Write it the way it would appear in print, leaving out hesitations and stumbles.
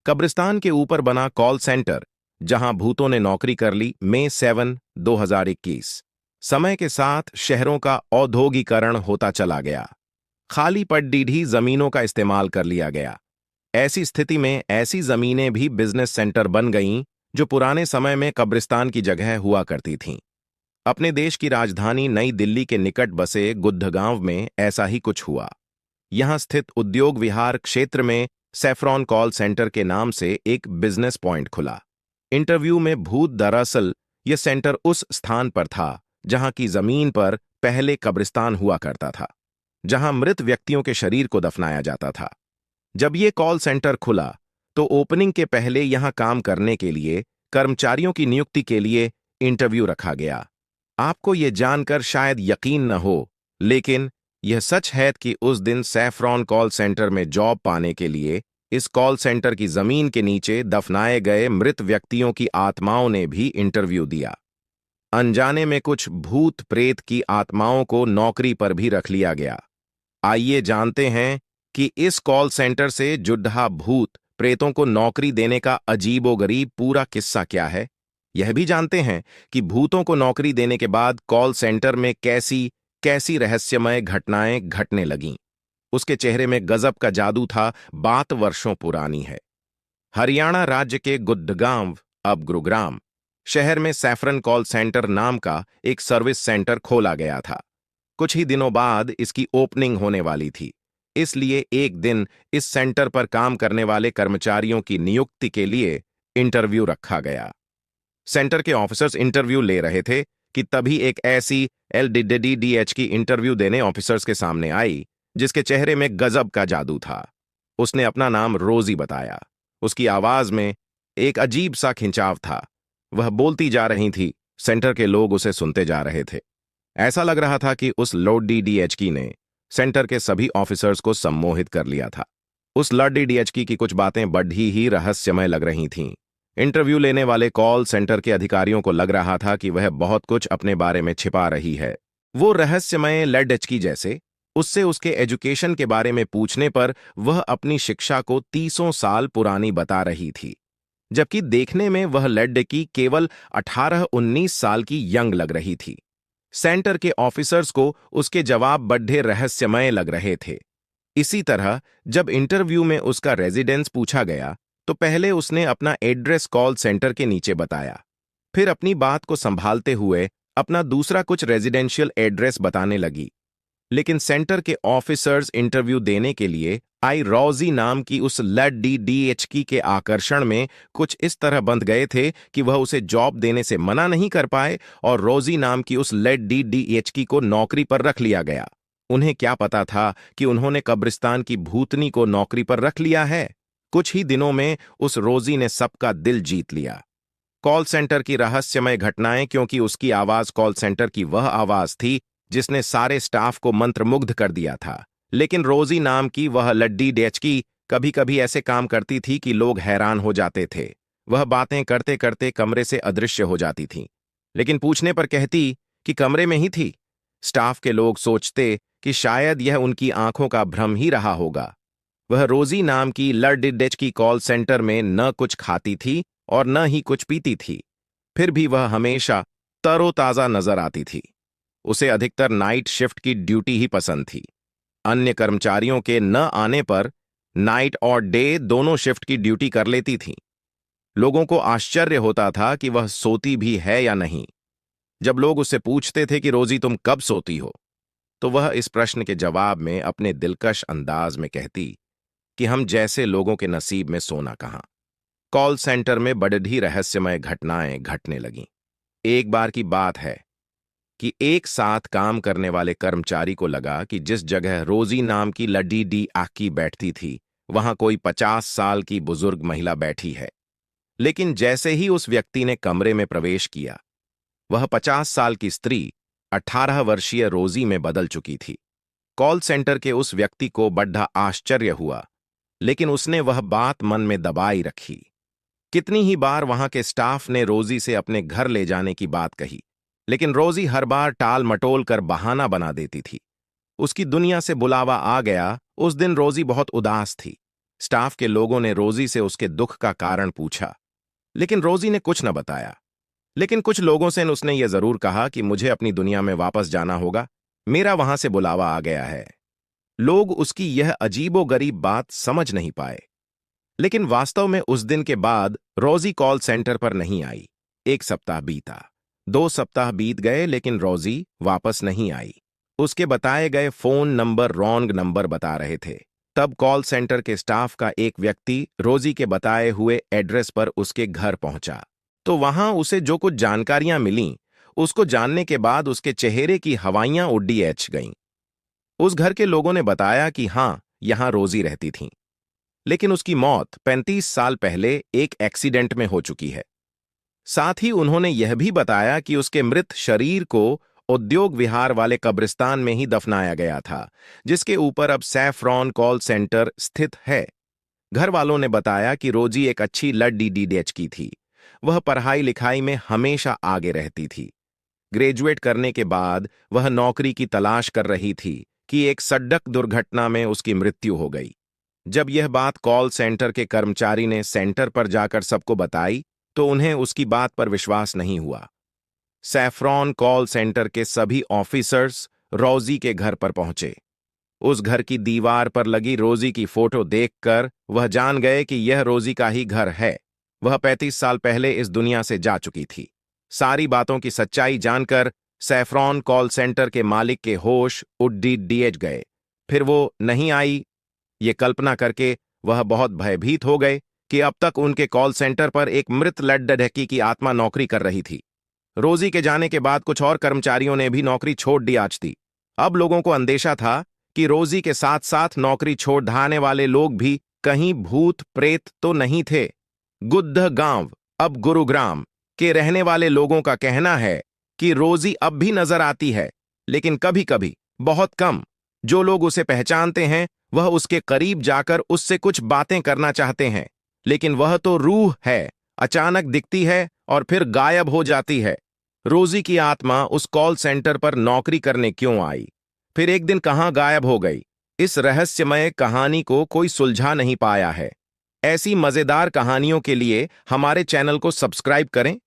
कब्रिस्तान के ऊपर बना कॉल सेंटर, जहां भूतों ने नौकरी कर ली। मई 7, 2021। समय के साथ शहरों का औद्योगिकरण होता चला गया। खाली पड़ी जमीनों का इस्तेमाल कर लिया गया। ऐसी स्थिति में ऐसी जमीनें भी बिजनेस सेंटर बन गईं जो पुराने समय में कब्रिस्तान की जगह हुआ करती थीं। अपने देश की राजधानी नई दिल्ली के निकट बसे गुड़गांव में ऐसा ही कुछ हुआ। यहां स्थित उद्योग विहार क्षेत्र में सैफ्रॉन कॉल सेंटर के नाम से एक बिजनेस पॉइंट खुला। इंटरव्यू में भूत दरअसल यह सेंटर उस स्थान पर था जहां की जमीन पर पहले कब्रिस्तान हुआ करता था, जहां मृत व्यक्तियों के शरीर को दफनाया जाता था। जब यह कॉल सेंटर खुला तो ओपनिंग के पहले यहां काम करने के लिए कर्मचारियों की नियुक्ति के लिए इंटरव्यू रखा गया। आपको यह जानकर शायद यकीन न हो, लेकिन यह सच है कि उस दिन सैफ्रॉन कॉल सेंटर में जॉब पाने के लिए इस कॉल सेंटर की जमीन के नीचे दफनाए गए मृत व्यक्तियों की आत्माओं ने भी इंटरव्यू दिया। अनजाने में कुछ भूत प्रेत की आत्माओं को नौकरी पर भी रख लिया गया। आइए जानते हैं कि इस कॉल सेंटर से जुड्ढा भूत प्रेतों को नौकरी देने का अजीबोगरीब पूरा किस्सा क्या है। यह भी जानते हैं कि भूतों को नौकरी देने के बाद कॉल सेंटर में कैसी कैसी रहस्यमय घटनाएं घटने लगीं। उसके चेहरे में गजब का जादू था। बात वर्षों पुरानी है। हरियाणा राज्य के गुड़गांव, अब गुरुग्राम शहर में सैफरन कॉल सेंटर नाम का एक सर्विस सेंटर खोला गया था। कुछ ही दिनों बाद इसकी ओपनिंग होने वाली थी, इसलिए एक दिन इस सेंटर पर काम करने वाले कर्मचारियों की नियुक्ति के लिए इंटरव्यू रखा गया। सेंटर के ऑफिसर्स इंटरव्यू ले रहे थे कि तभी एक ऐसी LDDDH की इंटरव्यू देने ऑफिसर्स के सामने आई जिसके चेहरे में गजब का जादू था। उसने अपना नाम रोजी बताया। उसकी आवाज में एक अजीब सा खिंचाव था। वह बोलती जा रही थी। सेंटर के लोग उसे सुनते जा रहे थे। ऐसा लग रहा था कि उस लॉर्डी डीएचकी ने सेंटर के सभी ऑफिसर्स को सम्मोहित कर लिया था। उस लॉर्डी डीएचकी की कुछ बातें बड़ी ही रहस्यमय लग रही थीं। इंटरव्यू लेने वाले कॉल सेंटर के अधिकारियों को लग रहा था कि वह बहुत कुछ अपने बारे में छिपा रही है। वो रहस्यमय लॉर्डी जैसे उससे उसके एजुकेशन के बारे में पूछने पर वह अपनी शिक्षा को 30 साल पुरानी बता रही थी, जबकि देखने में वह लॉर्डी केवल 18-19 साल की यंग लग रही थी। सेंटर के ऑफिसर्स को उसके जवाब बड़े रहस्यमय लग रहे थे। इसी तरह जब इंटरव्यू में उसका रेजिडेंस पूछा गया तो पहले उसने अपना एड्रेस कॉल सेंटर के नीचे बताया, फिर अपनी बात को संभालते हुए अपना दूसरा कुछ रेजिडेंशियल एड्रेस बताने लगी। लेकिन सेंटर के ऑफिसर्स इंटरव्यू देने के लिए आई रोजी नाम की उस लॉर्डी डीएचकी के आकर्षण में कुछ इस तरह बंध गए थे कि वह उसे जॉब देने से मना नहीं कर पाए और रोजी नाम की उस लॉर्डी डीएचकी को नौकरी पर रख लिया गया। उन्हें क्या पता था कि उन्होंने कब्रिस्तान की भूतनी को नौकरी पर रख लिया है। कुछ ही दिनों में उस रोजी ने सबका दिल जीत लिया। कॉल सेंटर की रहस्यमय घटनाएं, क्योंकि उसकी आवाज कॉल सेंटर की वह आवाज थी जिसने सारे स्टाफ को मंत्रमुग्ध कर दिया था। लेकिन रोजी नाम की वह लॉर्डी डीएचकी कभी कभी ऐसे काम करती थी कि लोग हैरान हो जाते थे। वह बातें करते करते कमरे से अदृश्य हो जाती थी, लेकिन पूछने पर कहती कि कमरे में ही थी। स्टाफ के लोग सोचते कि शायद यह उनकी आंखों का भ्रम ही रहा होगा। वह रोजी नाम की लॉर्डी डीएचकी कॉल सेंटर में न कुछ खाती थी और न ही कुछ पीती थी, फिर भी वह हमेशा तरोताजा नजर आती थी। उसे अधिकतर नाइट शिफ्ट की ड्यूटी ही पसंद थी। अन्य कर्मचारियों के न आने पर नाइट और डे दोनों शिफ्ट की ड्यूटी कर लेती थी। लोगों को आश्चर्य होता था कि वह सोती भी है या नहीं। जब लोग उससे पूछते थे कि रोजी तुम कब सोती हो, तो वह इस प्रश्न के जवाब में अपने दिलकश अंदाज में कहती कि हम जैसे लोगों के नसीब में सोना कहां। कॉल सेंटर में बड़ी रहस्यमय घटनाएं घटने लगीं। एक बार की बात है कि एक साथ काम करने वाले कर्मचारी को लगा कि जिस जगह रोजी नाम की लॉर्डी डीएचकी बैठती थी वहां कोई 50 साल की बुजुर्ग महिला बैठी है। लेकिन जैसे ही उस व्यक्ति ने कमरे में प्रवेश किया, वह 50 साल की स्त्री 18 वर्षीय रोजी में बदल चुकी थी। कॉल सेंटर के उस व्यक्ति को बड़ा आश्चर्य हुआ, लेकिन उसने वह बात मन में दबाई रखी। कितनी ही बार वहां के स्टाफ ने रोजी से अपने घर ले जाने की बात कही, लेकिन रोजी हर बार टाल मटोल कर बहाना बना देती थी। उसकी दुनिया से बुलावा आ गया उस दिन रोजी बहुत उदास थी। स्टाफ के लोगों ने रोजी से उसके दुख का कारण पूछा, लेकिन रोजी ने कुछ न बताया। लेकिन कुछ लोगों से उसने यह जरूर कहा कि मुझे अपनी दुनिया में वापस जाना होगा, मेरा वहां से बुलावा आ गया है। लोग उसकी यह अजीबोगरीब बात समझ नहीं पाए। लेकिन वास्तव में उस दिन के बाद रोजी कॉल सेंटर पर नहीं आई। 1 सप्ताह बीता, 2 सप्ताह बीत गए, लेकिन रोजी वापस नहीं आई। उसके बताए गए फोन नंबर रॉन्ग नंबर बता रहे थे। तब कॉल सेंटर के स्टाफ का एक व्यक्ति रोजी के बताए हुए एड्रेस पर उसके घर पहुंचा, तो वहां उसे जो कुछ जानकारियां मिलीं, उसको जानने के बाद उसके चेहरे की हवाइयां उड्डी गईं। उस घर के लोगों ने बताया कि हां, यहां रोजी रहती थीं, लेकिन उसकी मौत 35 साल पहले एक एक्सीडेंट में हो चुकी है। साथ ही उन्होंने यह भी बताया कि उसके मृत शरीर को उद्योग विहार वाले कब्रिस्तान में ही दफनाया गया था, जिसके ऊपर अब सैफरॉन कॉल सेंटर स्थित है। घर वालों ने बताया कि रोजी एक अच्छी लड़की डीडेच की थी। वह पढ़ाई लिखाई में हमेशा आगे रहती थी। ग्रेजुएट करने के बाद वह नौकरी की तलाश कर रही थी कि एक सड़क दुर्घटना में उसकी मृत्यु हो गई। जब यह बात कॉल सेंटर के कर्मचारी ने सेंटर पर जाकर सबको बताई, तो उन्हें उसकी बात पर विश्वास नहीं हुआ। सैफरॉन कॉल सेंटर के सभी ऑफिसर्स रोजी के घर पर पहुंचे। उस घर की दीवार पर लगी रोजी की फोटो देखकर वह जान गए कि यह रोजी का ही घर है। वह 35 साल पहले इस दुनिया से जा चुकी थी। सारी बातों की सच्चाई जानकर सैफरॉन कॉल सेंटर के मालिक के होश उड्डी गए। फिर वो नहीं आई, ये कल्पना करके वह बहुत भयभीत हो गए कि अब तक उनके कॉल सेंटर पर एक मृत लड़की की आत्मा नौकरी कर रही थी। रोजी के जाने के बाद कुछ और कर्मचारियों ने भी नौकरी छोड़ दी आज थी। अब लोगों को अंदेशा था कि रोजी के साथ साथ नौकरी छोड़ धाने वाले लोग भी कहीं भूत प्रेत तो नहीं थे। गुद्ध गांव, अब गुरुग्राम के रहने वाले लोगों का कहना है कि रोजी अब भी नजर आती है, लेकिन कभी कभी, बहुत कम। जो लोग उसे पहचानते हैं वह उसके करीब जाकर उससे कुछ बातें करना चाहते हैं, लेकिन वह तो रूह है, अचानक दिखती है और फिर गायब हो जाती है। रोजी की आत्मा उस कॉल सेंटर पर नौकरी करने क्यों आई, फिर एक दिन कहां गायब हो गई, इस रहस्यमय कहानी को कोई सुलझा नहीं पाया है। ऐसी मजेदार कहानियों के लिए हमारे चैनल को सब्सक्राइब करें